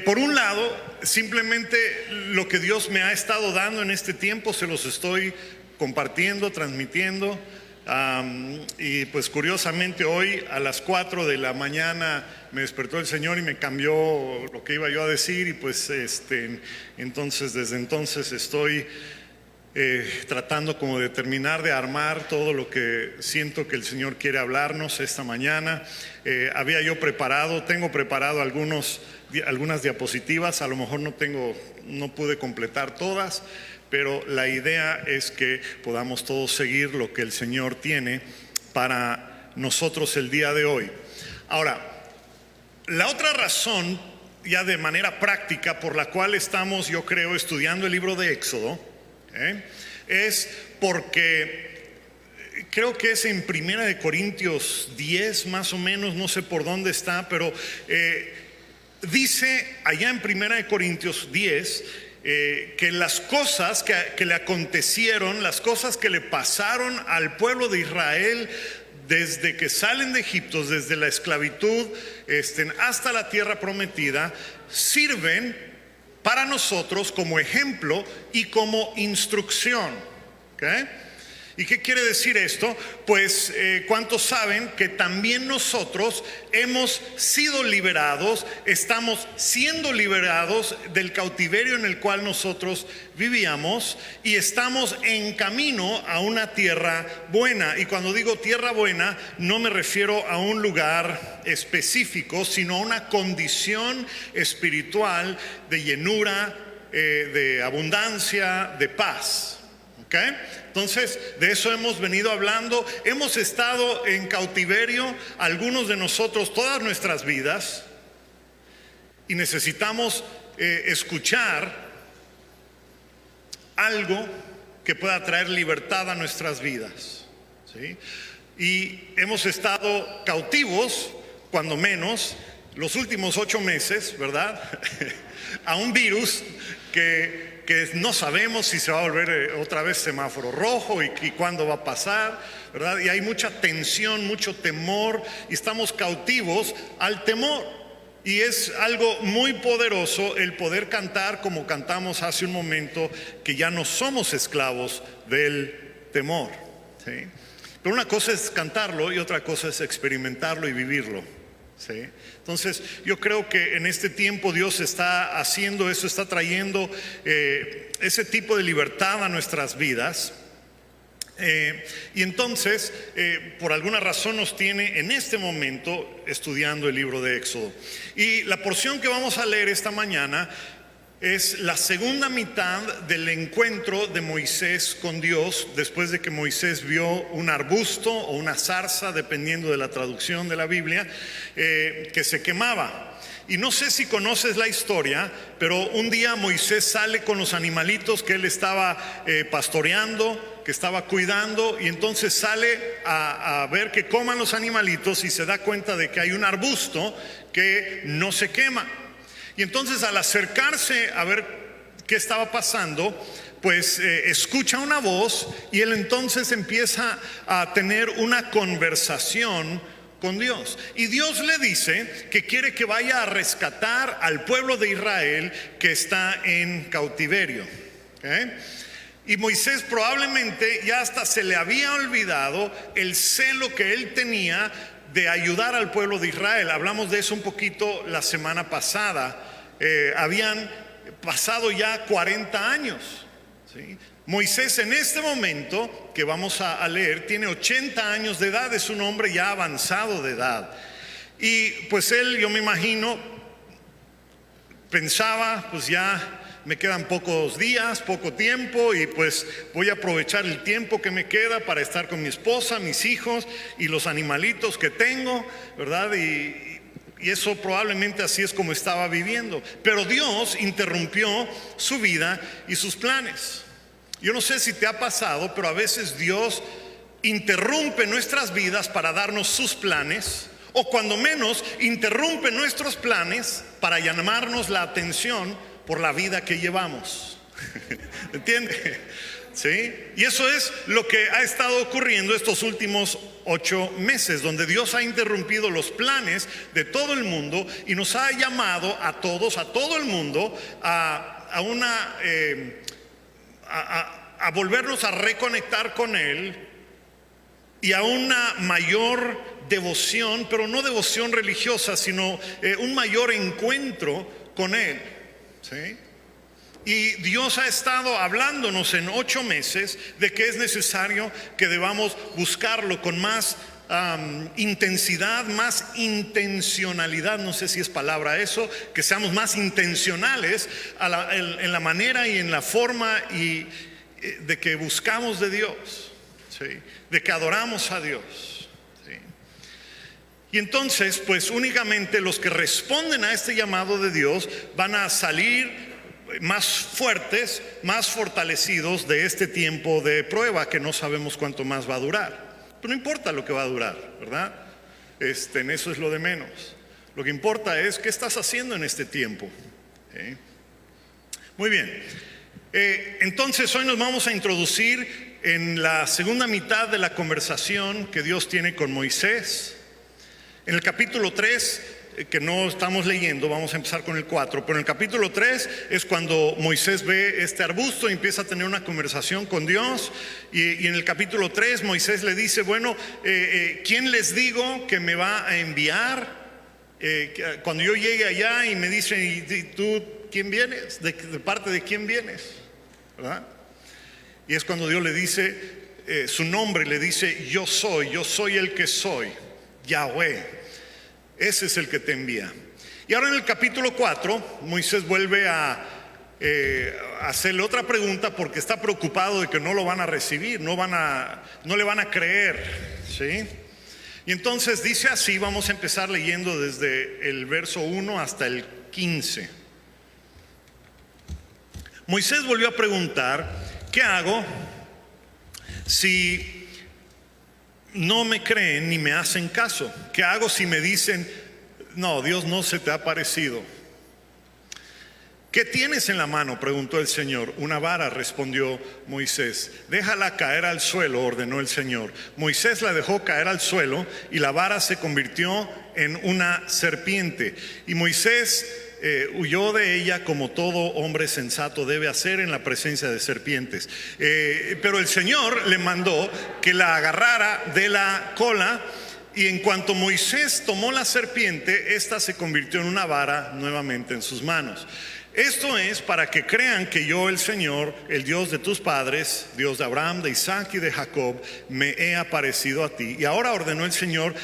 Por un lado, simplemente lo que Dios me ha estado dando en este tiempo se los estoy compartiendo, transmitiendo. Y pues curiosamente hoy a las 4 de la mañana me despertó el Señor y me cambió lo que iba yo a decir, y pues entonces desde entonces estoy tratando como de terminar de armar todo lo que siento que el Señor quiere hablarnos esta mañana. Tengo preparado algunas diapositivas, a lo mejor no pude completar todas, pero la idea es que podamos todos seguir lo que el Señor tiene para nosotros el día de hoy. Ahora, la otra razón, ya de manera práctica, por la cual estamos, yo creo, estudiando el libro de Éxodo, es porque creo que es en 1 Corintios 10 más o menos, no sé por dónde está, pero dice allá en 1 Corintios 10 que las cosas que le acontecieron, las cosas que le pasaron al pueblo de Israel desde que salen de Egipto, desde la esclavitud hasta la tierra prometida, sirven para nosotros como ejemplo y como instrucción. ¿Okay? ¿Y qué quiere decir esto? Pues ¿cuántos saben que también nosotros hemos sido liberados, estamos siendo liberados del cautiverio en el cual nosotros vivíamos, y estamos en camino a una tierra buena? Y cuando digo tierra buena, no me refiero a un lugar específico, sino a una condición espiritual de llenura, de abundancia, de paz. ¿Okay? Entonces, de eso hemos venido hablando. Hemos estado en cautiverio, algunos de nosotros, todas nuestras vidas, y necesitamos escuchar algo que pueda traer libertad a nuestras vidas, ¿sí? Y hemos estado cautivos, cuando menos, los últimos 8 meses, ¿verdad? A un virus que no sabemos si se va a volver otra vez semáforo rojo y cuándo va a pasar, ¿verdad? Y hay mucha tensión, mucho temor, y estamos cautivos al temor. Y es algo muy poderoso el poder cantar como cantamos hace un momento, que ya no somos esclavos del temor, ¿sí? Pero una cosa es cantarlo y otra cosa es experimentarlo y vivirlo, ¿sí? Entonces yo creo que en este tiempo Dios está haciendo eso, está trayendo ese tipo de libertad a nuestras vidas. Y entonces por alguna razón nos tiene en este momento estudiando el libro de Éxodo. Y la porción que vamos a leer esta mañana es la segunda mitad del encuentro de Moisés con Dios, después de que Moisés vio un arbusto o una zarza, dependiendo de la traducción de la Biblia, que se quemaba. Y no sé si conoces la historia, pero un día Moisés sale con los animalitos que él estaba pastoreando, que estaba cuidando, y entonces sale a ver que coman los animalitos, y se da cuenta de que hay un arbusto que no se quema. Y entonces, al acercarse a ver qué estaba pasando, pues escucha una voz, y él entonces empieza a tener una conversación con Dios. Y Dios le dice que quiere que vaya a rescatar al pueblo de Israel que está en cautiverio. ¿Okay? Y Moisés probablemente ya hasta se le había olvidado el celo que él tenía de ayudar al pueblo de Israel. Hablamos de eso un poquito la semana pasada. Habían pasado ya 40 años, ¿sí? Moisés en este momento que vamos a leer tiene 80 años de edad, es un hombre ya avanzado de edad. Y pues él, yo me imagino, pensaba, pues ya me quedan pocos días, poco tiempo, y pues voy a aprovechar el tiempo que me queda para estar con mi esposa, mis hijos y los animalitos que tengo, ¿verdad? Y eso probablemente así es como estaba viviendo. Pero Dios interrumpió su vida y sus planes. Yo no sé si te ha pasado, pero a veces Dios interrumpe nuestras vidas para darnos sus planes, o cuando menos interrumpe nuestros planes para llamarnos la atención por la vida que llevamos. ¿Entiende? ¿Sí? Y eso es lo que ha estado ocurriendo estos últimos 8 meses, donde Dios ha interrumpido los planes de todo el mundo y nos ha llamado a todos, a todo el mundo, a volvernos a reconectar con Él y a una mayor devoción, pero no devoción religiosa, sino un mayor encuentro con Él, ¿sí? Y Dios ha estado hablándonos en 8 meses de que es necesario que debamos buscarlo con más intensidad, más intencionalidad, no sé si es palabra eso, que seamos más intencionales en la manera y en la forma y de que buscamos de Dios, ¿sí? De que adoramos a Dios, ¿sí? Y entonces, pues únicamente los que responden a este llamado de Dios van a salir más fuertes, más fortalecidos de este tiempo de prueba que no sabemos cuánto más va a durar. Pero no importa lo que va a durar, ¿verdad? En eso es lo de menos. Lo que importa es qué estás haciendo en este tiempo, ¿sí? Muy bien. Entonces hoy nos vamos a introducir en la segunda mitad de la conversación que Dios tiene con Moisés. En el capítulo 3, que no estamos leyendo, vamos a empezar con el 4, pero en el capítulo 3 es cuando Moisés ve este arbusto y empieza a tener una conversación con Dios, y en el capítulo 3 Moisés le dice, bueno, ¿quién les digo que me va a enviar? Cuando yo llegue allá y me dicen, ¿y tú quién vienes? ¿De parte de quién vienes? ¿Verdad? Y es cuando Dios le dice su nombre, le dice, yo soy el que soy, Yahweh. Ese es el que te envía. Y ahora en el capítulo 4, Moisés vuelve a hacerle otra pregunta porque está preocupado de que no lo van a recibir, no le van a creer, ¿sí? Y entonces dice así, vamos a empezar leyendo desde el verso 1 hasta el 15. Moisés volvió a preguntar, ¿qué hago si no me creen ni me hacen caso? ¿Qué hago si me dicen, no, Dios no se te ha aparecido? ¿Qué tienes en la mano?, preguntó el Señor. Una vara, respondió Moisés. Déjala caer al suelo, ordenó el Señor. Moisés la dejó caer al suelo y la vara se convirtió en una serpiente. Y Moisés huyó de ella como todo hombre sensato debe hacer en la presencia de serpientes. Pero el Señor le mandó que la agarrara de la cola, y en cuanto Moisés tomó la serpiente, ésta se convirtió en una vara nuevamente en sus manos. Esto es para que crean que yo, el Señor, el Dios de tus padres, Dios de Abraham, de Isaac y de Jacob, me he aparecido a ti. Y ahora ordenó el Señor,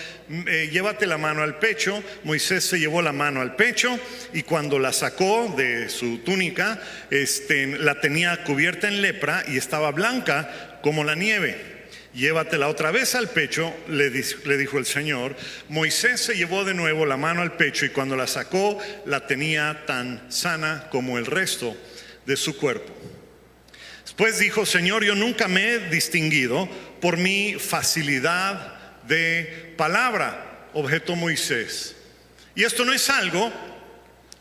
llévate la mano al pecho. Moisés se llevó la mano al pecho, y cuando la sacó de su túnica, la tenía cubierta en lepra y estaba blanca como la nieve. Llévatela otra vez al pecho, le dijo el Señor. Moisés se llevó de nuevo la mano al pecho, y cuando la sacó, la tenía tan sana como el resto de su cuerpo. Después dijo, Señor, yo nunca me he distinguido por mi facilidad de palabra, objetó Moisés. Y esto no es algo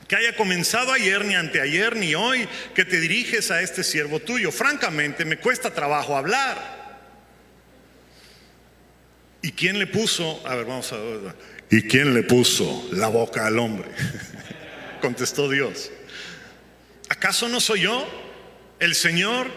que haya comenzado ayer, ni anteayer, ni hoy, que te diriges a este siervo tuyo. Francamente, me cuesta trabajo hablar. ¿Y quién le puso? A ver, vamos a ver. ¿Y quién le puso la boca al hombre? Contestó Dios. ¿Acaso no soy yo, el Señor,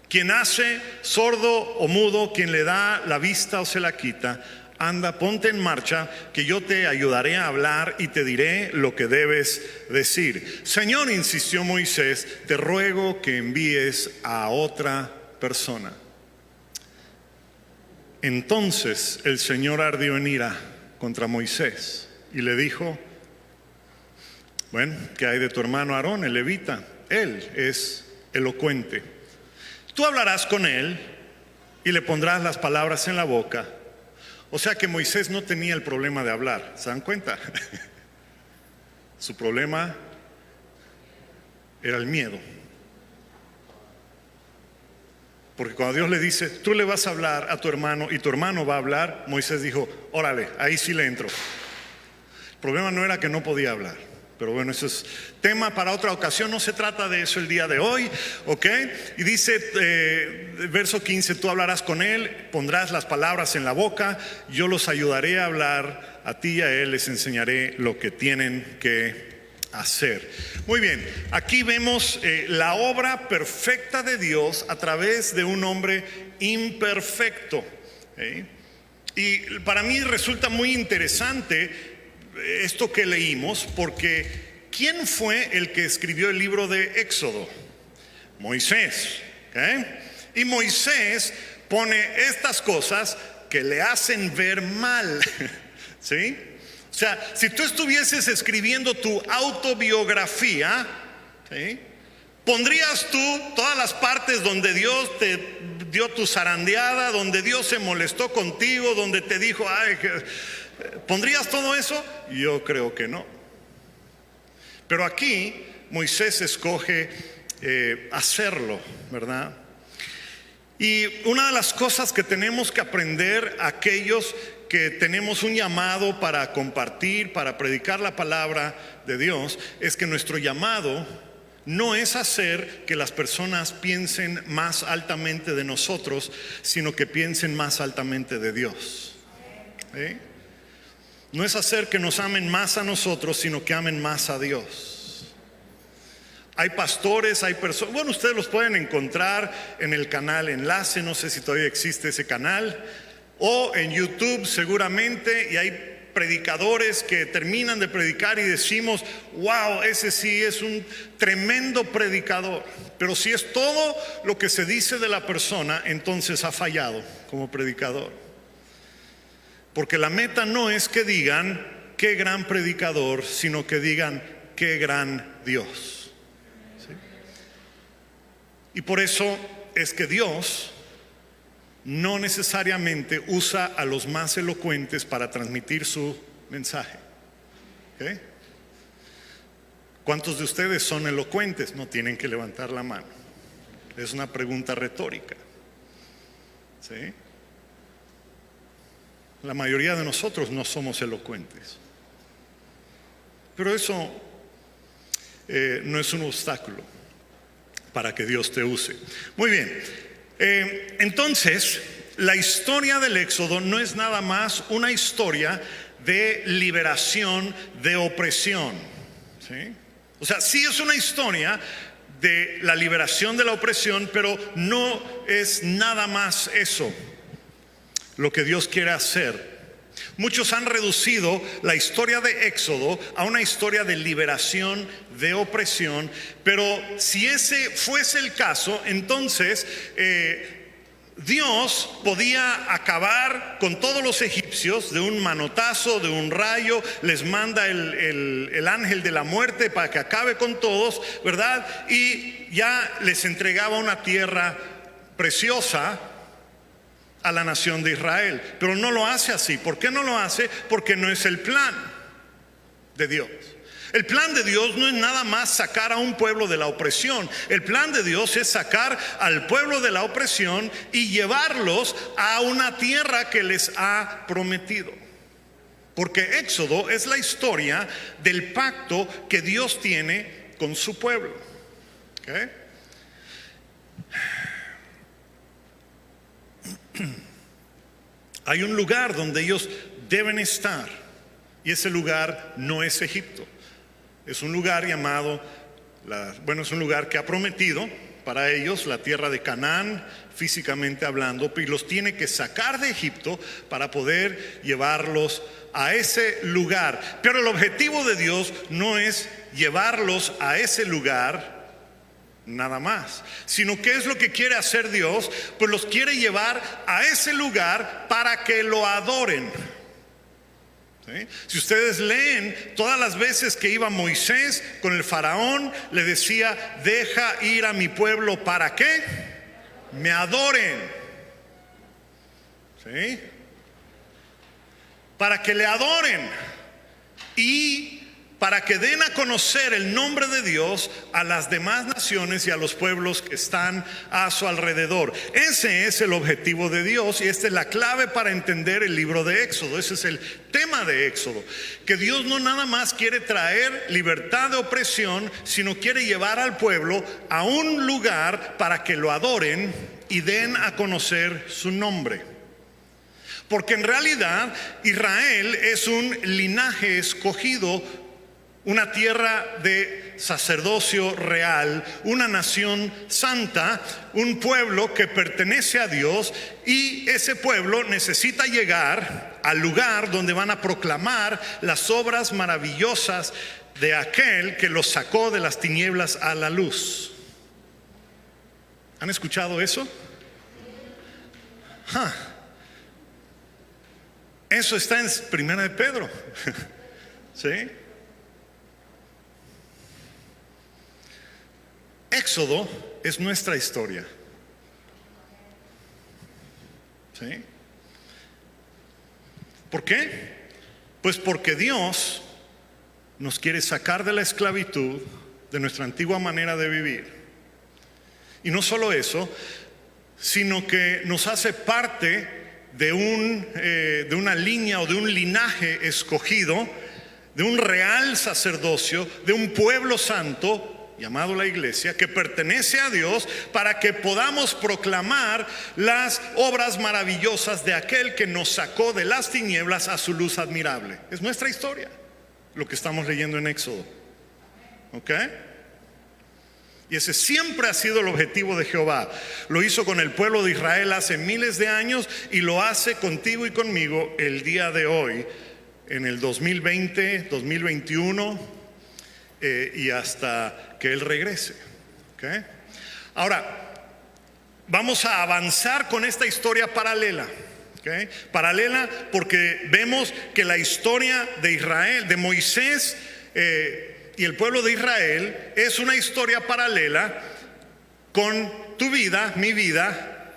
quien hace sordo o mudo, quien le da la vista o se la quita? Anda, ponte en marcha, que yo te ayudaré a hablar y te diré lo que debes decir. Señor, insistió Moisés, te ruego que envíes a otra persona. Entonces el Señor ardió en ira contra Moisés y le dijo, bueno, ¿qué hay de tu hermano Aarón, el levita? Él es elocuente. Tú hablarás con él y le pondrás las palabras en la boca. O sea que Moisés no tenía el problema de hablar, ¿se dan cuenta? Su problema era el miedo. Porque cuando Dios le dice, tú le vas a hablar a tu hermano y tu hermano va a hablar, Moisés dijo, órale, ahí sí le entro. El problema no era que no podía hablar. Pero bueno, eso es tema para otra ocasión, no se trata de eso el día de hoy, ¿ok? Y dice, verso 15, tú hablarás con él, pondrás las palabras en la boca, yo los ayudaré a hablar, a ti y a él les enseñaré lo que tienen que hacer. Muy bien, aquí vemos la obra perfecta de Dios a través de un hombre imperfecto, ¿okay? Y para mí resulta muy interesante esto que leímos, porque ¿quién fue el que escribió el libro de Éxodo? Moisés, ¿okay? Y Moisés pone estas cosas que le hacen ver mal, ¿sí? O sea, si tú estuvieses escribiendo tu autobiografía, ¿sí?, ¿pondrías tú todas las partes donde Dios te dio tu zarandeada, donde Dios se molestó contigo, donde te dijo, ay, ¿pondrías todo eso? Yo creo que no. Pero aquí Moisés escoge hacerlo, ¿verdad? Y una de las cosas que tenemos que aprender aquellos que tenemos un llamado para compartir, para predicar la palabra de Dios, es que nuestro llamado no es hacer que las personas piensen más altamente de nosotros, sino que piensen más altamente de Dios. ¿Sí? No es hacer que nos amen más a nosotros, sino que amen más a Dios. Hay pastores, hay personas, bueno, ustedes los pueden encontrar en el canal Enlace, no sé si todavía existe ese canal, o en YouTube seguramente, y hay predicadores que terminan de predicar y decimos, wow, ese sí es un tremendo predicador. Pero si es todo lo que se dice de la persona, entonces ha fallado como predicador. Porque la meta no es que digan qué gran predicador, sino que digan qué gran Dios. ¿Sí? Y por eso es que Dios no necesariamente usa a los más elocuentes para transmitir su mensaje. ¿Okay? ¿Cuántos de ustedes son elocuentes? No tienen que levantar la mano. Es una pregunta retórica. ¿Sí? La mayoría de nosotros no somos elocuentes. Pero eso no es un obstáculo para que Dios te use. Muy bien. Entonces, la historia del Éxodo no es nada más una historia de liberación de opresión, ¿sí? O sea, sí es una historia de la liberación de la opresión, pero no es nada más eso lo que Dios quiere hacer. Muchos han reducido la historia de Éxodo a una historia de liberación de opresión, pero si ese fuese el caso, entonces Dios podía acabar con todos los egipcios de un manotazo, de un rayo, les manda el ángel de la muerte para que acabe con todos, ¿verdad? Y ya les entregaba una tierra preciosa a la nación de Israel, pero no lo hace así. ¿Por qué no lo hace? Porque no es el plan de Dios. El plan de Dios no es nada más sacar a un pueblo de la opresión. El plan de Dios es sacar al pueblo de la opresión y llevarlos a una tierra que les ha prometido. Porque Éxodo es la historia del pacto que Dios tiene con su pueblo. ¿Okay? Hay un lugar donde ellos deben estar, y ese lugar no es Egipto. Es un lugar llamado, es un lugar que ha prometido para ellos la tierra de Canaán, físicamente hablando, y los tiene que sacar de Egipto para poder llevarlos a ese lugar. Pero el objetivo de Dios no es llevarlos a ese lugar nada más, sino que es lo que quiere hacer Dios, pues los quiere llevar a ese lugar para que lo adoren. ¿Sí? Si ustedes leen, todas las veces que iba Moisés con el faraón, le decía, deja ir a mi pueblo, ¿para qué? Me adoren. ¿Sí? Para que le adoren. Y para que den a conocer el nombre de Dios a las demás naciones y a los pueblos que están a su alrededor. Ese es el objetivo de Dios y esta es la clave para entender el libro de Éxodo. Ese es el tema de Éxodo, que Dios no nada más quiere traer libertad de opresión, sino quiere llevar al pueblo a un lugar para que lo adoren y den a conocer su nombre. Porque en realidad Israel es un linaje escogido, una tierra de sacerdocio real, una nación santa, un pueblo que pertenece a Dios, y ese pueblo necesita llegar al lugar donde van a proclamar las obras maravillosas de aquel que los sacó de las tinieblas a la luz. ¿Han escuchado eso? Eso está en Primera de Pedro. ¿Sí? Éxodo es nuestra historia. ¿Sí? ¿Por qué? Pues porque Dios nos quiere sacar de la esclavitud, de nuestra antigua manera de vivir. Y no solo eso, sino que nos hace parte de una línea o de un linaje escogido, de un real sacerdocio, de un pueblo santo llamado la iglesia, que pertenece a Dios, para que podamos proclamar las obras maravillosas de aquel que nos sacó de las tinieblas a su luz admirable. Es nuestra historia, lo que estamos leyendo en Éxodo. ¿Ok? Y ese siempre ha sido el objetivo de Jehová. Lo hizo con el pueblo de Israel hace miles de años y lo hace contigo y conmigo el día de hoy, en el 2020, 2021 y hasta que Él regrese. ¿Okay? Ahora, vamos a avanzar con esta historia paralela. ¿Okay? Paralela porque vemos que la historia de Israel, de Moisés y el pueblo de Israel, es una historia paralela con tu vida, mi vida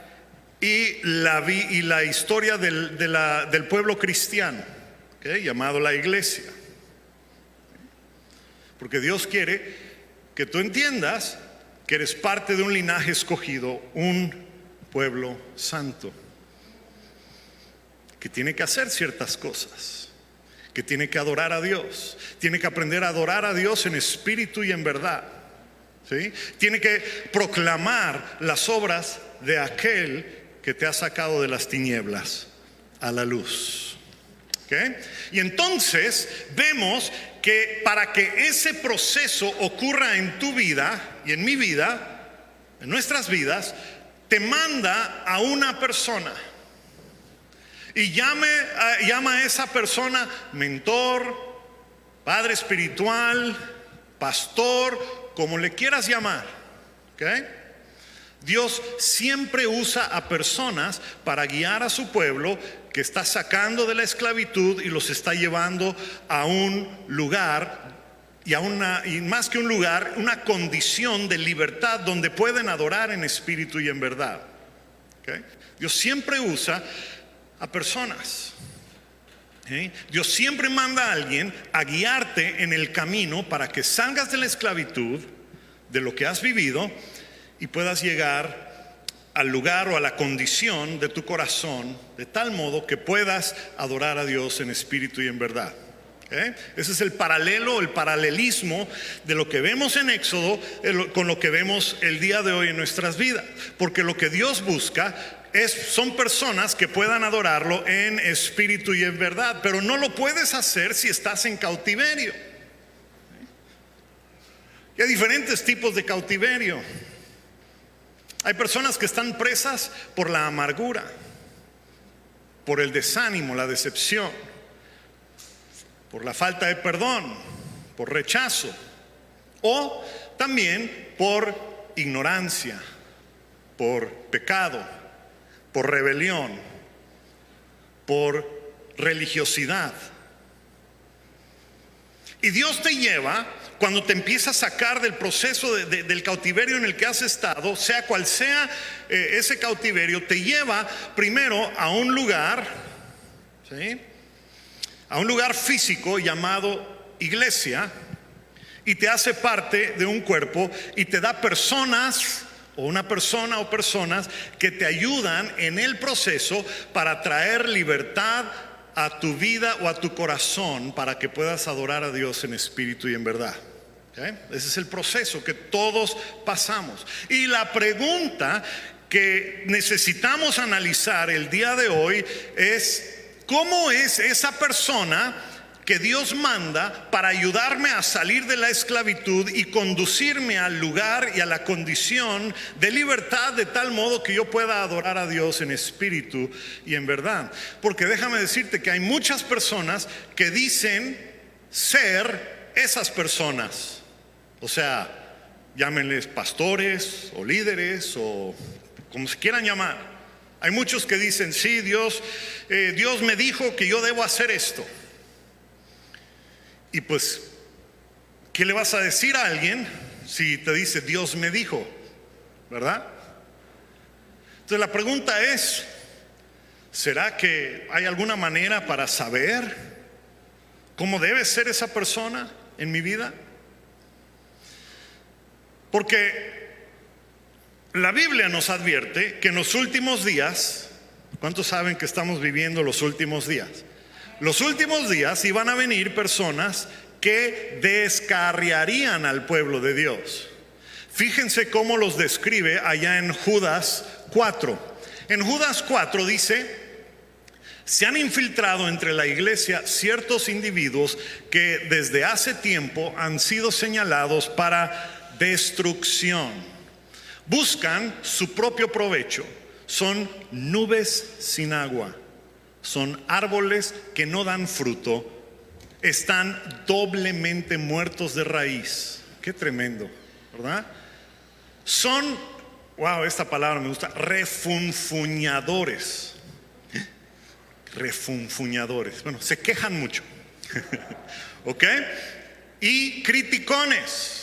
y la historia del pueblo cristiano, ¿okay? Llamado la iglesia. Porque Dios quiere que tú entiendas que eres parte de un linaje escogido, un pueblo santo, que tiene que hacer ciertas cosas, que tiene que adorar a Dios, tiene que aprender a adorar a Dios en espíritu y en verdad, ¿sí? Tiene que proclamar las obras de aquel que te ha sacado de las tinieblas a la luz. ¿Okay? Y entonces vemos que para que ese proceso ocurra en tu vida y en mi vida, en nuestras vidas, te manda a una persona y llama a esa persona mentor, padre espiritual, pastor, como le quieras llamar. ¿Okay? Dios siempre usa a personas para guiar a su pueblo que está sacando de la esclavitud y los está llevando a un lugar y más que un lugar, una condición de libertad donde pueden adorar en espíritu y en verdad. ¿Okay? Dios siempre usa a personas. ¿Okay? Dios siempre manda a alguien a guiarte en el camino para que salgas de la esclavitud, de lo que has vivido, y puedas llegar al lugar o a la condición de tu corazón de tal modo que puedas adorar a Dios en espíritu y en verdad. ¿Okay? Ese es el paralelo, el paralelismo de lo que vemos en Éxodo con lo que vemos el día de hoy en nuestras vidas. Porque lo que Dios busca son personas que puedan adorarlo en espíritu y en verdad, pero no lo puedes hacer si estás en cautiverio. Y hay diferentes tipos de cautiverio. Hay personas que están presas por la amargura, por el desánimo, la decepción, por la falta de perdón, por rechazo, o también por ignorancia, por pecado, por rebelión, por religiosidad. Y Dios te lleva, cuando te empieza a sacar del proceso del cautiverio en el que has estado, sea cual sea ese cautiverio, te lleva primero a un lugar, ¿sí? A un lugar físico llamado iglesia y te hace parte de un cuerpo y te da personas o una persona o personas que te ayudan en el proceso para traer libertad a tu vida o a tu corazón para que puedas adorar a Dios en espíritu y en verdad. ¿Okay? Ese es el proceso que todos pasamos. Y la pregunta que necesitamos analizar el día de hoy es: ¿cómo es esa persona que Dios manda para ayudarme a salir de la esclavitud y conducirme al lugar y a la condición de libertad, de tal modo que yo pueda adorar a Dios en espíritu y en verdad? Porque déjame decirte que hay muchas personas que dicen ser esas personas. O sea, llámenles pastores o líderes o como se quieran llamar. Hay muchos que dicen: sí, Dios me dijo que yo debo hacer esto. Y pues, ¿qué le vas a decir a alguien si te dice Dios me dijo? ¿Verdad? Entonces la pregunta es: ¿será que hay alguna manera para saber cómo debe ser esa persona en mi vida? Porque la Biblia nos advierte que en los últimos días, ¿cuántos saben que estamos viviendo los últimos días? Los últimos días iban a venir personas que descarriarían al pueblo de Dios. Fíjense cómo los describe allá en Judas 4. En Judas 4 dice: se han infiltrado entre la iglesia ciertos individuos que desde hace tiempo han sido señalados para destrucción. Buscan su propio provecho. Son nubes sin agua. Son árboles que no dan fruto. Están doblemente muertos de raíz. Qué tremendo, ¿verdad? Son, wow, esta palabra me gusta, refunfuñadores. Refunfuñadores. Bueno, se quejan mucho. ¿Ok? Y criticones.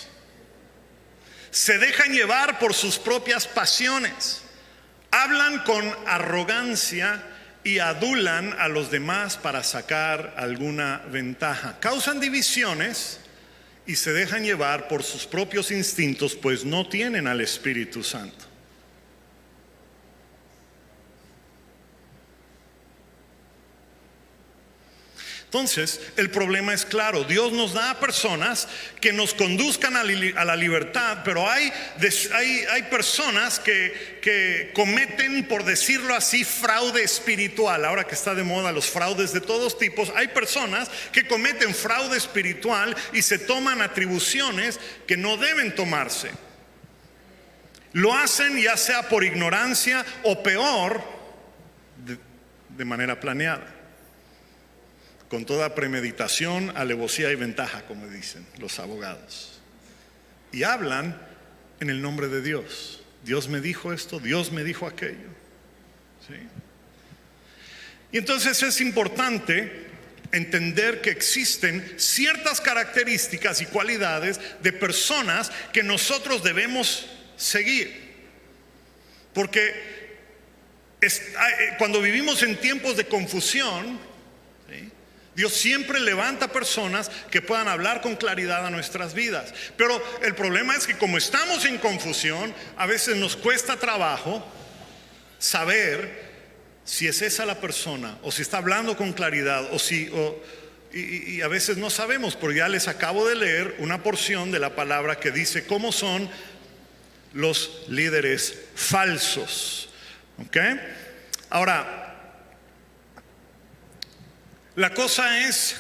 Se dejan llevar por sus propias pasiones. Hablan con arrogancia y adulan a los demás para sacar alguna ventaja. Causan divisiones y se dejan llevar por sus propios instintos, pues no tienen al Espíritu Santo. Entonces, el problema es claro. Dios nos da a personas que nos conduzcan a la libertad, pero hay personas que cometen, por decirlo así, fraude espiritual. Ahora que está de moda los fraudes de todos tipos, hay personas que cometen fraude espiritual y se toman atribuciones que no deben tomarse. Lo hacen ya sea por ignorancia o peor, de manera planeada, con toda premeditación, alevosía y ventaja, como dicen los abogados. Y hablan en el nombre de Dios. Dios me dijo esto, Dios me dijo aquello. ¿Sí? Y entonces es importante entender que existen ciertas características y cualidades de personas que nosotros debemos seguir. Porque cuando vivimos en tiempos de confusión, ¿sí?, Dios siempre levanta personas que puedan hablar con claridad a nuestras vidas. Pero el problema es que como estamos en confusión, a veces nos cuesta trabajo saber si es esa la persona, o si está hablando con claridad, y a veces no sabemos, porque ya les acabo de leer una porción de la palabra que dice cómo son los líderes falsos. ¿Ok? Ahora, la cosa es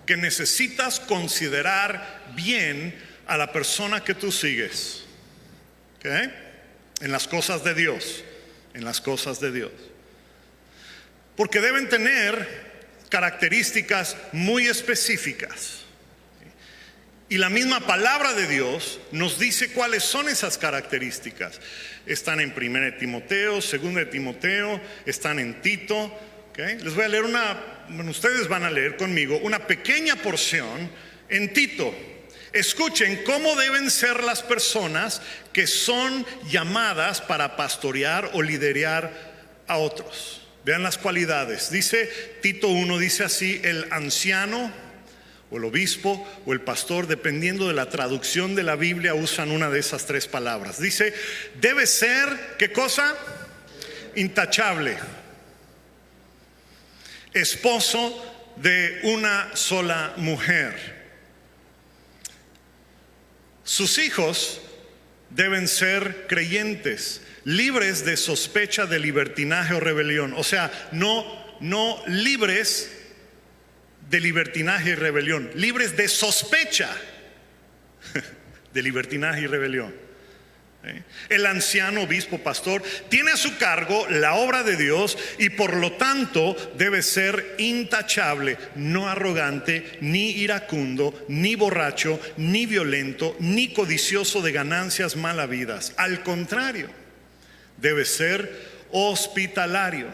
que necesitas considerar bien a la persona que tú sigues. ¿Ok? En las cosas de Dios. En las cosas de Dios. Porque deben tener características muy específicas. Y la misma palabra de Dios nos dice cuáles son esas características. Están en 1 Timoteo, 2 Timoteo, están en Tito. ¿Okay? Les voy a leer ustedes van a leer conmigo una pequeña porción en Tito. Escuchen cómo deben ser las personas que son llamadas para pastorear o liderar a otros. Vean las cualidades. Dice Tito 1, dice así: el anciano o el obispo o el pastor, dependiendo de la traducción de la Biblia, usan una de esas tres palabras. Dice, debe ser, ¿qué cosa? Intachable, esposo de una sola mujer. Sus hijos deben ser creyentes, libres de sospecha de libertinaje o rebelión. O sea, no libres de libertinaje y rebelión, libres de sospecha de libertinaje y rebelión. El anciano, obispo, pastor, tiene a su cargo la obra de Dios y por lo tanto debe ser intachable, no arrogante, ni iracundo, ni borracho, ni violento, ni codicioso de ganancias mal habidas. Al contrario, debe ser hospitalario,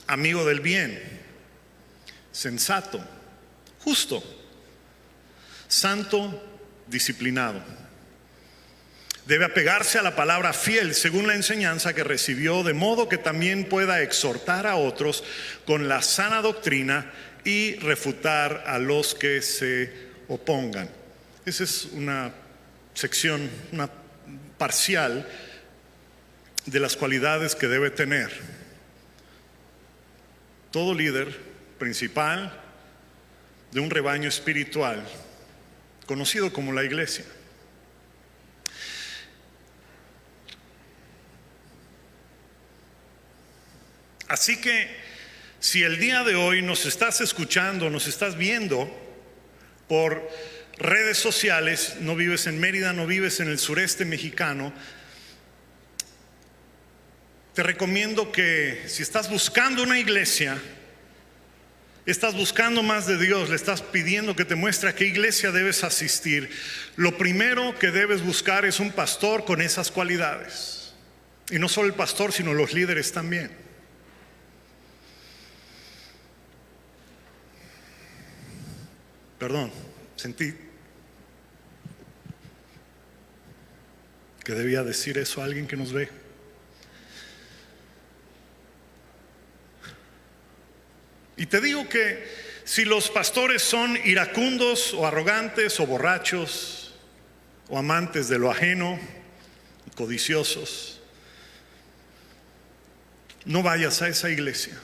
amigo del bien, sensato, justo, santo, disciplinado. Debe apegarse a la palabra fiel según la enseñanza que recibió, de modo que también pueda exhortar a otros con la sana doctrina y refutar a los que se opongan. Esa es una sección, una parcial de las cualidades que debe tener todo líder principal de un rebaño espiritual conocido como la iglesia. Así que si el día de hoy nos estás escuchando, nos estás viendo por redes sociales, no vives en Mérida, no vives en el sureste mexicano, te recomiendo que si estás buscando una iglesia, estás buscando más de Dios, le estás pidiendo que te muestre a qué iglesia debes asistir, lo primero que debes buscar es un pastor con esas cualidades. Y no solo el pastor, sino los líderes también. Perdón, sentí que debía decir eso a alguien que nos ve. Y te digo que si los pastores son iracundos o arrogantes o borrachos o amantes de lo ajeno, codiciosos, no vayas a esa iglesia.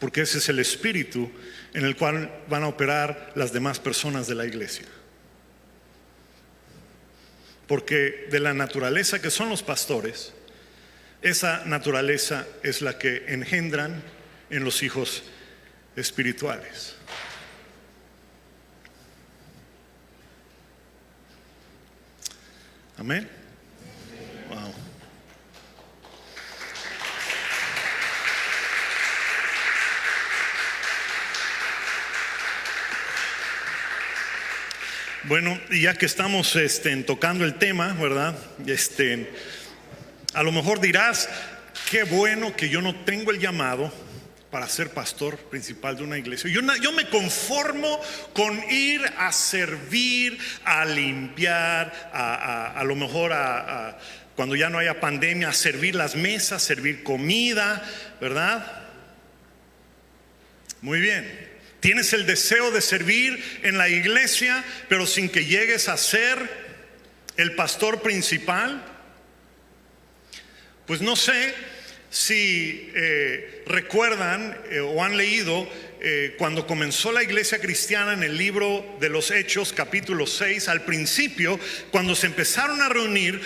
Porque ese es el espíritu en el cual van a operar las demás personas de la iglesia. Porque de la naturaleza que son los pastores, esa naturaleza es la que engendran en los hijos espirituales. Amén. Wow. Bueno, y ya que estamos tocando el tema, ¿verdad? A lo mejor dirás, qué bueno que yo no tengo el llamado para ser pastor principal de una iglesia. Yo me conformo con ir a servir, a limpiar, a lo mejor cuando ya no haya pandemia, a servir las mesas, servir comida, ¿verdad? Muy bien. Tienes el deseo de servir en la iglesia, pero sin que llegues a ser el pastor principal. Pues no sé si recuerdan o han leído cuando comenzó la iglesia cristiana en el libro de los Hechos, capítulo 6, al principio, cuando se empezaron a reunir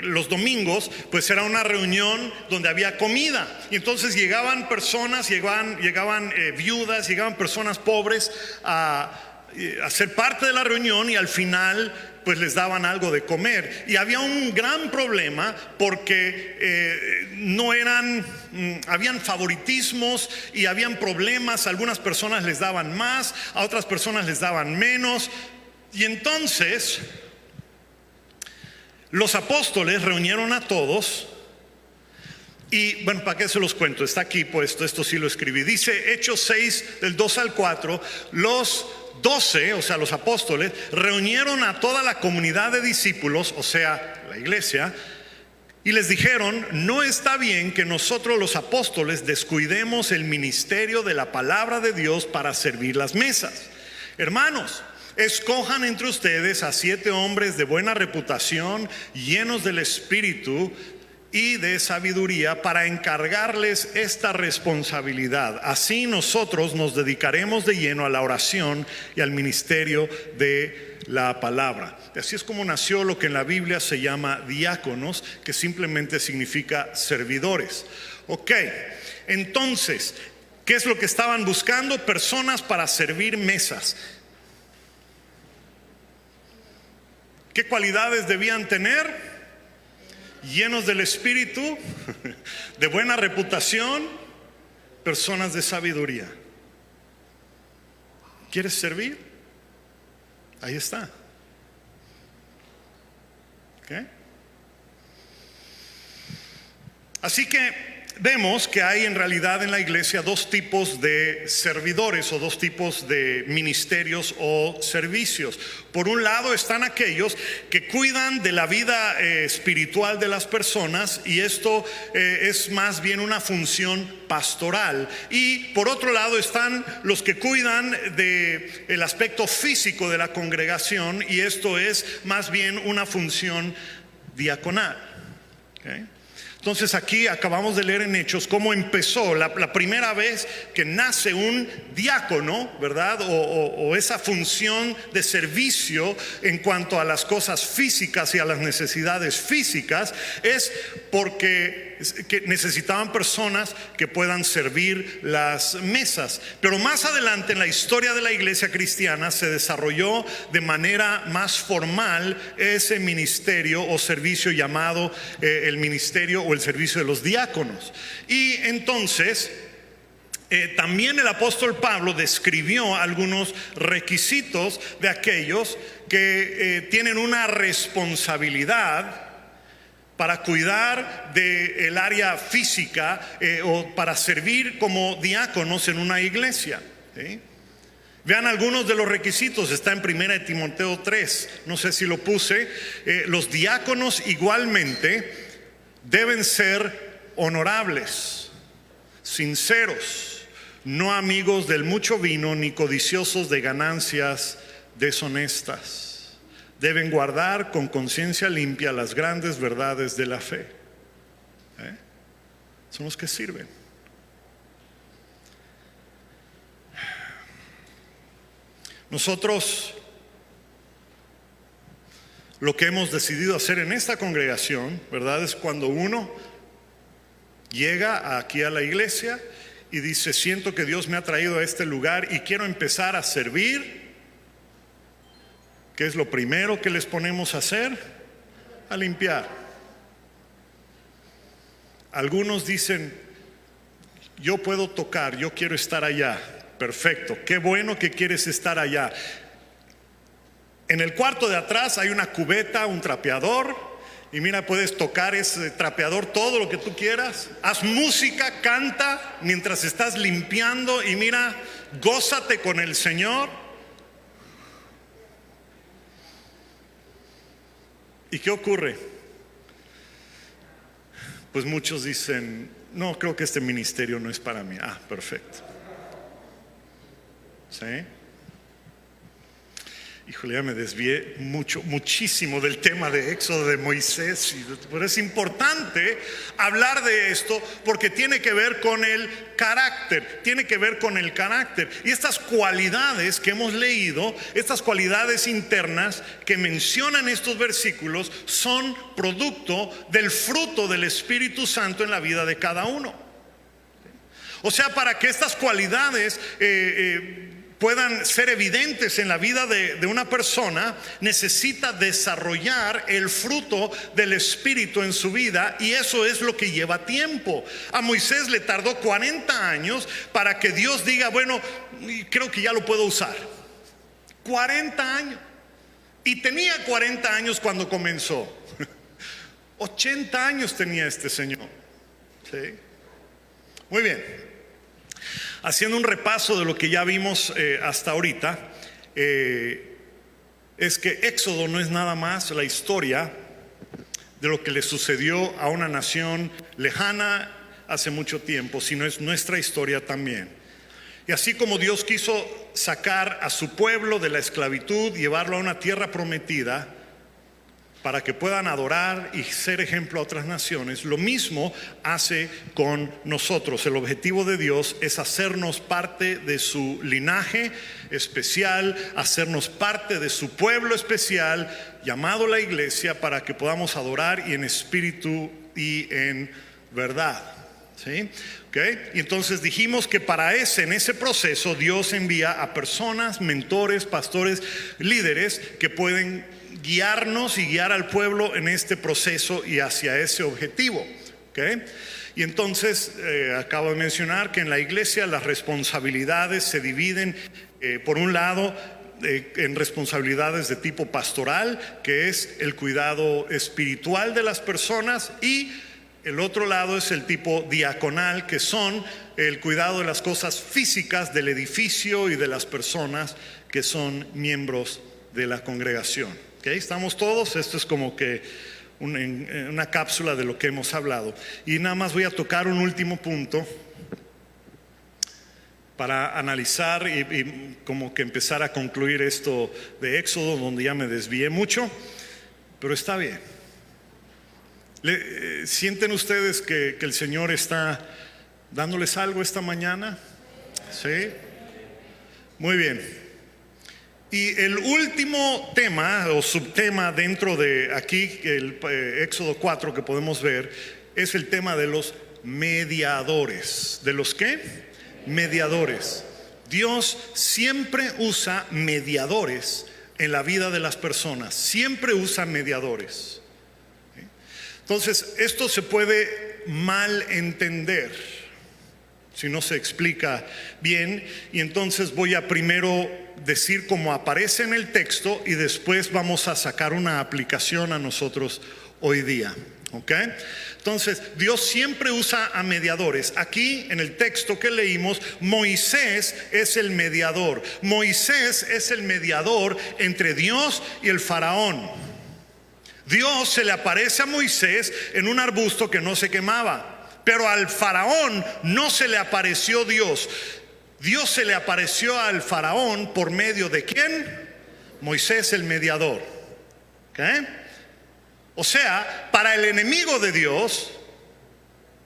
los domingos, pues era una reunión donde había comida. Y entonces llegaban personas, llegaban viudas, llegaban personas pobres a ser parte de la reunión y al final pues les daban algo de comer. Y había un gran problema porque habían favoritismos y habían problemas. A algunas personas les daban más, a otras personas les daban menos. Y entonces los apóstoles reunieron a todos. Y bueno, ¿para qué se los cuento? Está aquí puesto, esto sí lo escribí. Dice Hechos 6, del 2 al 4, los 12, o sea los apóstoles, reunieron a toda la comunidad de discípulos, o sea la iglesia, Y les dijeron: no está bien que nosotros los apóstoles descuidemos el ministerio de la palabra de Dios para servir las mesas. Hermanos, escojan entre ustedes a 7 hombres de buena reputación, llenos del Espíritu y de sabiduría, para encargarles esta responsabilidad. Así nosotros nos dedicaremos de lleno a la oración y al ministerio de la palabra. Así es como nació lo que en la Biblia se llama diáconos, que simplemente significa servidores. Ok, entonces, ¿qué es lo que estaban buscando? Personas para servir mesas. ¿Qué cualidades debían tener? Llenos del Espíritu, de buena reputación, personas de sabiduría. ¿Quieres servir? Ahí está. ¿Okay? Así que vemos que hay en realidad en la iglesia 2 tipos de servidores o 2 tipos de ministerios o servicios. Por un lado están aquellos que cuidan de la vida espiritual de las personas, y esto es más bien una función pastoral. Y por otro lado están los que cuidan del aspecto físico de la congregación, y esto es más bien una función diaconal. ¿Okay? Entonces aquí acabamos de leer en Hechos cómo empezó la primera vez que nace un diácono, ¿verdad? O esa función de servicio en cuanto a las cosas físicas y a las necesidades físicas, es porque que necesitaban personas que puedan servir las mesas. Pero más adelante en la historia de la iglesia cristiana se desarrolló de manera más formal ese ministerio o servicio llamado el ministerio o el servicio de los diáconos. Y entonces también el apóstol Pablo describió algunos requisitos de aquellos que tienen una responsabilidad para cuidar del área física o para servir como diáconos en una iglesia. ¿Sí? Vean algunos de los requisitos, está en 1 Timoteo 3, no sé si lo puse. Los diáconos igualmente deben ser honorables, sinceros, no amigos del mucho vino, ni codiciosos de ganancias deshonestas. Deben guardar con conciencia limpia las grandes verdades de la fe. Son los que sirven. Nosotros lo que hemos decidido hacer en esta congregación, ¿verdad? Es cuando uno llega aquí a la iglesia y dice: siento que Dios me ha traído a este lugar y quiero empezar a servir. ¿Qué es lo primero que les ponemos a hacer? A limpiar. Algunos dicen: yo puedo tocar, yo quiero estar allá. Perfecto, qué bueno que quieres estar allá. En el cuarto de atrás hay una cubeta, un trapeador, y mira, puedes tocar ese trapeador todo lo que tú quieras. Haz música, canta mientras estás limpiando, y mira, gózate con el Señor. ¿Y qué ocurre? Pues muchos dicen: no, creo que este ministerio no es para mí. Ah, perfecto. ¿Sí? Híjole, ya me desvié muchísimo del tema de Éxodo de Moisés, pero es importante hablar de esto porque tiene que ver con el carácter, y estas cualidades que hemos leído, estas cualidades internas que mencionan estos versículos, son producto del fruto del Espíritu Santo en la vida de cada uno. O sea, para que estas cualidades puedan ser evidentes en la vida de una persona, necesita desarrollar el fruto del Espíritu en su vida, y eso es lo que lleva tiempo. A Moisés le tardó 40 años para que Dios diga: bueno, creo que ya lo puedo usar. 40 años. Y tenía 40 años cuando comenzó. 80 años tenía este señor. ¿Sí? Muy bien. Haciendo un repaso de lo que ya vimos hasta ahorita, es que Éxodo no es nada más la historia de lo que le sucedió a una nación lejana hace mucho tiempo, sino es nuestra historia también. Y así como Dios quiso sacar a su pueblo de la esclavitud, llevarlo a una tierra prometida, para que puedan adorar y ser ejemplo a otras naciones, lo mismo hace con nosotros. El objetivo de Dios es hacernos parte de su linaje especial, hacernos parte de su pueblo especial, llamado la iglesia, para que podamos adorar y en espíritu y en verdad. ¿Sí? Okay. Y entonces dijimos que en ese proceso Dios envía a personas, mentores, pastores, líderes que pueden guiarnos y guiar al pueblo en este proceso y hacia ese objetivo. ¿Okay? Y entonces acabo de mencionar que en la iglesia las responsabilidades se dividen por un lado en responsabilidades de tipo pastoral, que es el cuidado espiritual de las personas, y el otro lado es el tipo diaconal, que son el cuidado de las cosas físicas del edificio y de las personas que son miembros de la congregación. ¿Okay? ¿Estamos todos? Esto es como que una cápsula de lo que hemos hablado. Y nada más voy a tocar un último punto para analizar y como que empezar a concluir esto de Éxodo, donde ya me desvié mucho, pero está bien. ¿Sienten ustedes que el Señor está dándoles algo esta mañana? ¿Sí? Muy bien. Y el último tema o subtema dentro de aquí, el Éxodo 4 que podemos ver, es el tema de los mediadores. ¿De los qué? Mediadores. Dios siempre usa mediadores en la vida de las personas. Siempre usa mediadores. Entonces, esto se puede mal entender si no se explica bien, y entonces voy a primero decir cómo aparece en el texto y después vamos a sacar una aplicación a nosotros hoy día. ¿Ok? Entonces, Dios siempre usa a mediadores. Aquí en el texto que leímos, Moisés es el mediador. Moisés es el mediador entre Dios y el faraón. Dios se le aparece a Moisés en un arbusto que no se quemaba, pero al faraón no se le apareció Dios. Dios se le apareció al faraón por medio de ¿quién? Moisés, el mediador. ¿Okay? O sea, para el enemigo de Dios,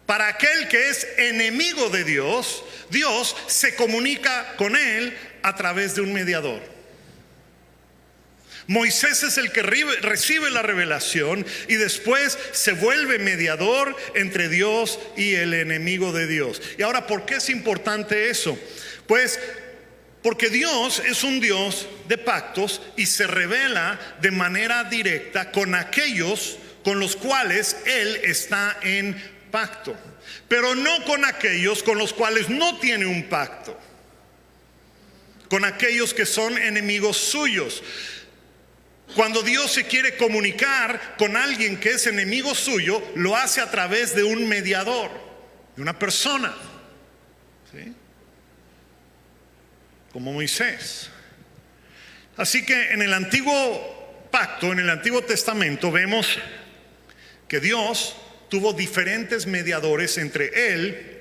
para aquel que es enemigo de Dios, Dios se comunica con él a través de un mediador. Moisés es el que recibe la revelación y después se vuelve mediador entre Dios y el enemigo de Dios. Y ahora, ¿por qué es importante eso? Pues porque Dios es un Dios de pactos y se revela de manera directa con aquellos con los cuales Él está en pacto, pero no con aquellos con los cuales no tiene un pacto, con aquellos que son enemigos suyos. Cuando Dios se quiere comunicar con alguien que es enemigo suyo, lo hace a través de un mediador, de una persona, ¿sí? Como Moisés. Así que en el antiguo pacto, en el Antiguo Testamento, vemos que Dios tuvo diferentes mediadores entre Él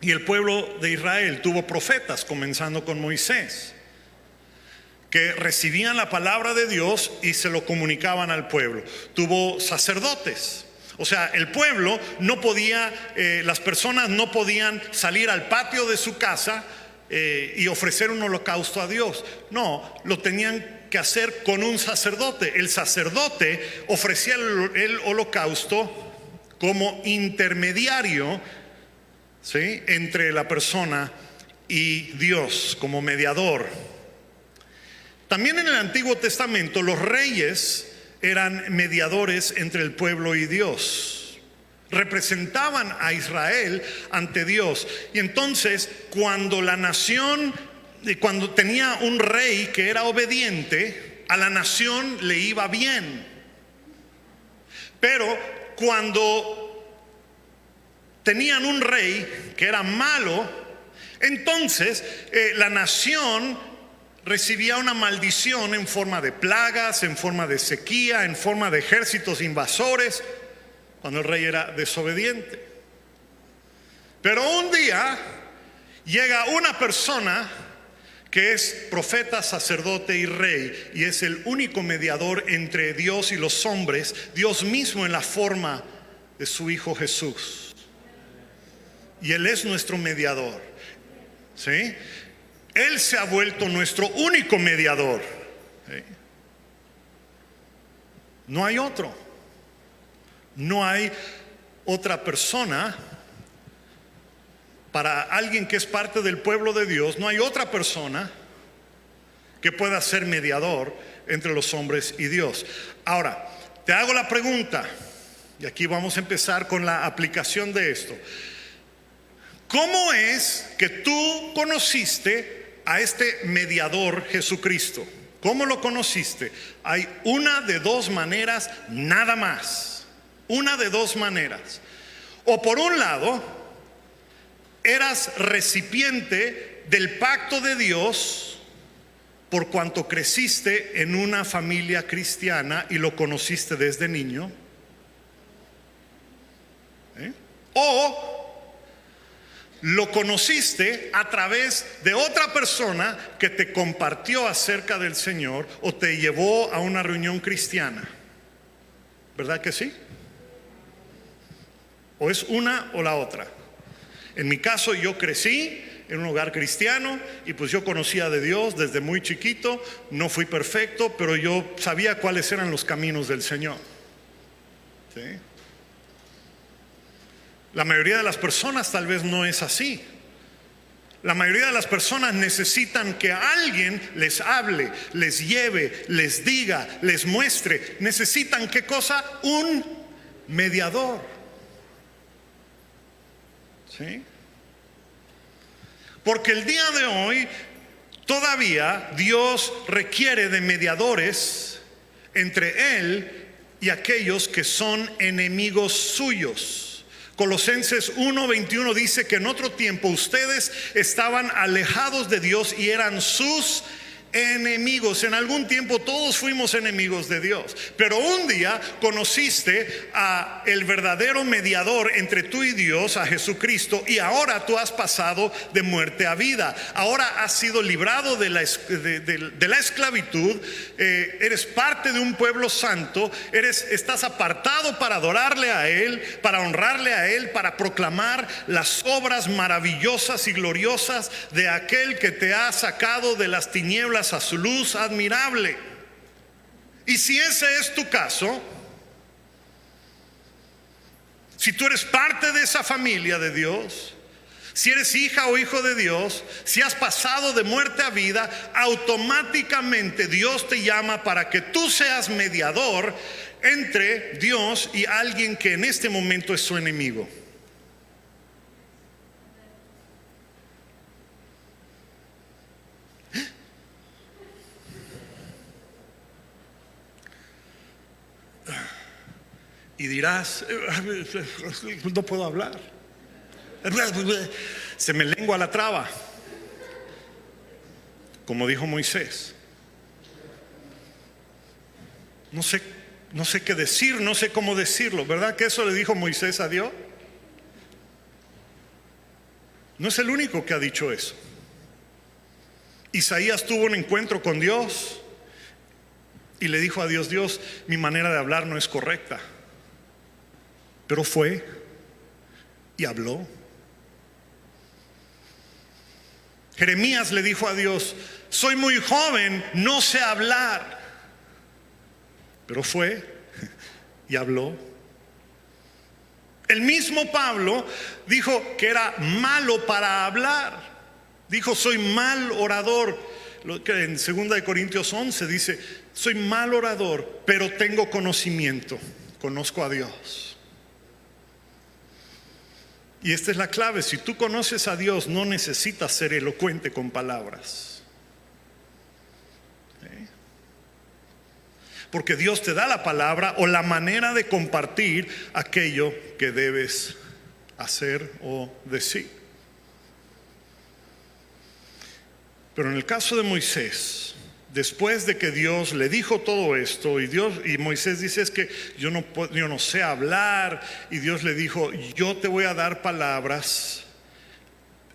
y el pueblo de Israel. Tuvo profetas, comenzando con Moisés, que recibían la palabra de Dios y se lo comunicaban al pueblo. Tuvo sacerdotes, o sea, el pueblo no podía, las personas no podían salir al patio de su casa y ofrecer un holocausto a Dios. No, lo tenían que hacer con un sacerdote. El sacerdote ofrecía el holocausto como intermediario, ¿sí?, entre la persona y Dios, como mediador. También en el Antiguo Testamento los reyes eran mediadores entre el pueblo y Dios. Representaban a Israel ante Dios. Y entonces cuando la nación, cuando tenía un rey que era obediente, a la nación le iba bien. Pero cuando tenían un rey que era malo, entonces la nación recibía una maldición en forma de plagas, en forma de sequía, en forma de ejércitos invasores. cuando el rey era desobediente. Pero un día llega una persona que es profeta, sacerdote y rey, y es el único mediador entre Dios y los hombres, Dios mismo en la forma de su Hijo Jesús. Y Él es nuestro mediador, ¿sí? Él se ha vuelto nuestro único mediador, ¿sí? No hay otro. No hay otra persona. Para alguien que es parte del pueblo de Dios, no hay otra persona que pueda ser mediador entre los hombres y Dios. Ahora, te hago la pregunta, y aquí vamos a empezar con la aplicación de esto. ¿Cómo es que tú conociste a este mediador Jesucristo? ¿Cómo lo conociste? Hay una de dos maneras, nada más. Una de dos maneras. O por un lado, eras recipiente del pacto de Dios por cuanto creciste en una familia cristiana y lo conociste desde niño. O lo conociste a través de otra persona que te compartió acerca del Señor o te llevó a una reunión cristiana. ¿Verdad que sí? O es una o la otra. En mi caso, yo crecí en un hogar cristiano y pues yo conocía de Dios desde muy chiquito. No fui perfecto, pero yo sabía cuáles eran los caminos del Señor, ¿sí? La mayoría de las personas tal vez no es así. La mayoría de las personas necesitan que alguien les hable, les lleve, les diga, les muestre. Necesitan, ¿qué cosa? Un mediador. ¿Sí? Porque el día de hoy todavía Dios requiere de mediadores entre Él y aquellos que son enemigos suyos. Colosenses 1:21 dice que en otro tiempo ustedes estaban alejados de Dios y eran sus enemigos. En algún tiempo todos fuimos enemigos de Dios, pero un día conociste a el verdadero mediador entre tú y Dios, a Jesucristo, y ahora tú has pasado de muerte a vida. Ahora has sido librado de la esclavitud. Eres parte de un pueblo santo. Estás apartado para adorarle a Él, para honrarle a Él, para proclamar las obras maravillosas y gloriosas de aquel que te ha sacado de las tinieblas a su luz admirable. Y si ese es tu caso, si tú eres parte de esa familia de Dios, si eres hija o hijo de Dios, si has pasado de muerte a vida, automáticamente Dios te llama para que tú seas mediador entre Dios y alguien que en este momento es su enemigo. Y dirás, no puedo hablar, se me lengua la traba, como dijo Moisés. No sé qué decir, no sé cómo decirlo. ¿Verdad que eso le dijo Moisés a Dios? No es el único que ha dicho eso. Isaías tuvo un encuentro con Dios y le dijo a Dios: Dios, mi manera de hablar no es correcta. Pero fue y habló. Jeremías le dijo a Dios: soy muy joven, no sé hablar. Pero fue y habló. El mismo Pablo dijo que era malo para hablar. Dijo: soy mal orador. Lo que en 2 Corintios 11 dice: soy mal orador, pero tengo conocimiento, conozco a Dios. Y esta es la clave: si tú conoces a Dios, no necesitas ser elocuente con palabras. ¿Sí? Porque Dios te da la palabra o la manera de compartir aquello que debes hacer o decir. Pero en el caso de Moisés, después de que Dios le dijo todo esto, y Moisés dice: es que yo no sé hablar, y Dios le dijo: yo te voy a dar palabras.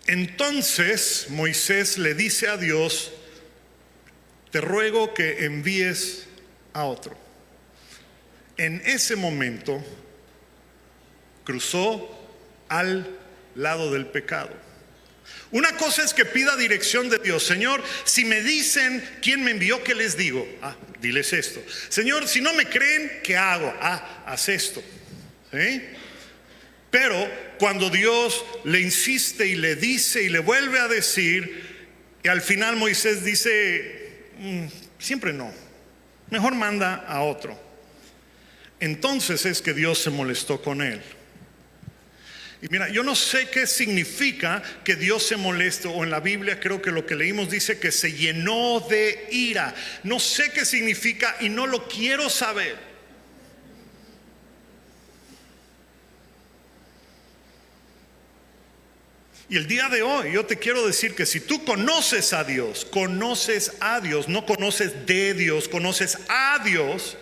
Entonces Moisés le dice a Dios: te ruego que envíes a otro. En ese momento cruzó al lado del pecado. Una cosa es que pida dirección de Dios. Señor, si me dicen quién me envió, ¿qué les digo? Diles esto. Señor, si no me creen, ¿qué hago? Haz esto. ¿Sí? Pero cuando Dios le insiste y le dice y le vuelve a decir, y al final Moisés dice: siempre no, mejor manda a otro. Entonces es que Dios se molestó con él. Y mira, yo no sé qué significa que Dios se moleste, o en la Biblia creo que lo que leímos dice que se llenó de ira. No sé qué significa y no lo quiero saber. Y el día de hoy yo te quiero decir que si tú conoces a Dios, no conoces de Dios, conoces a Dios,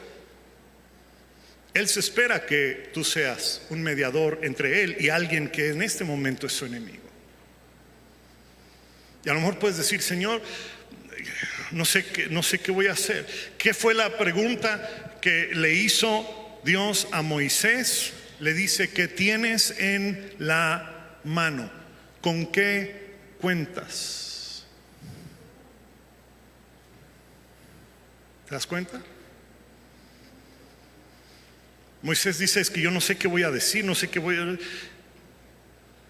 Él se espera que tú seas un mediador entre Él y alguien que en este momento es su enemigo. Y a lo mejor puedes decir: Señor, no sé qué voy a hacer. ¿Qué fue la pregunta que le hizo Dios a Moisés? Le dice: ¿qué tienes en la mano? ¿Con qué cuentas? ¿Te das cuenta? Moisés dice: es que yo no sé qué voy a decir, no sé qué voy a...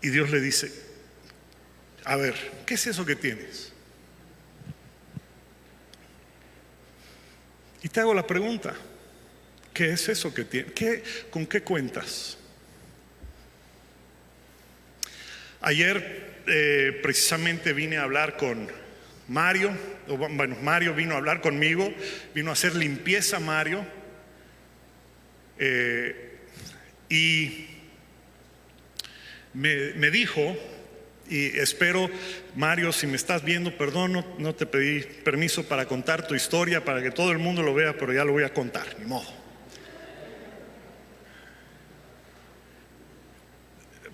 Y Dios le dice: a ver, ¿qué es eso que tienes? Y te hago la pregunta: ¿qué es eso que tienes? ¿Con qué cuentas? Ayer precisamente vine a hablar con Mario. Bueno, Mario vino a hablar conmigo, vino a hacer limpieza Mario. Y me dijo, y espero, Mario, si me estás viendo, perdón, no te pedí permiso para contar tu historia, para que todo el mundo lo vea, pero ya lo voy a contar, ni modo.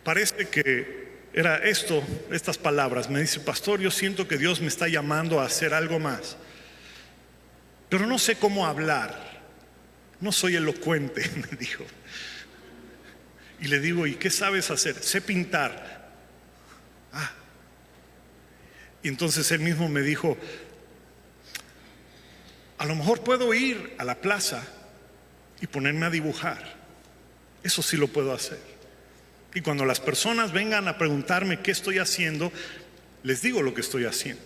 Parece que era estas palabras. Me dice: pastor, yo siento que Dios me está llamando a hacer algo más, pero no sé cómo hablar. No soy elocuente, me dijo. Y le digo: ¿y qué sabes hacer? Sé pintar. Y entonces él mismo me dijo: a lo mejor puedo ir a la plaza y ponerme a dibujar. Eso sí lo puedo hacer. Y cuando las personas vengan a preguntarme qué estoy haciendo, les digo lo que estoy haciendo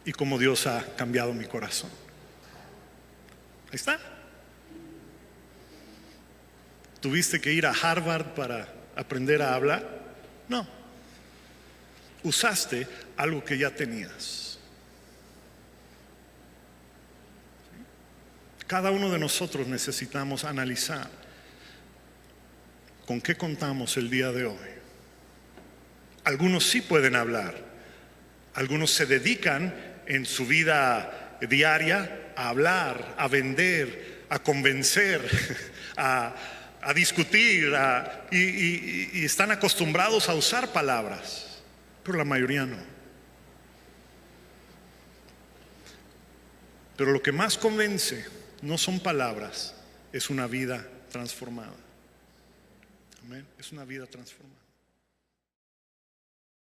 y cómo Dios ha cambiado mi corazón. Ahí está. ¿Tuviste que ir a Harvard para aprender a hablar? No. Usaste algo que ya tenías. Cada uno de nosotros necesitamos analizar con qué contamos el día de hoy. Algunos sí pueden hablar. Algunos se dedican en su vida diaria a hablar, a vender, a convencer, a discutir, y están acostumbrados a usar palabras, pero la mayoría no. Pero lo que más convence no son palabras, es una vida transformada. Amén. Es una vida transformada.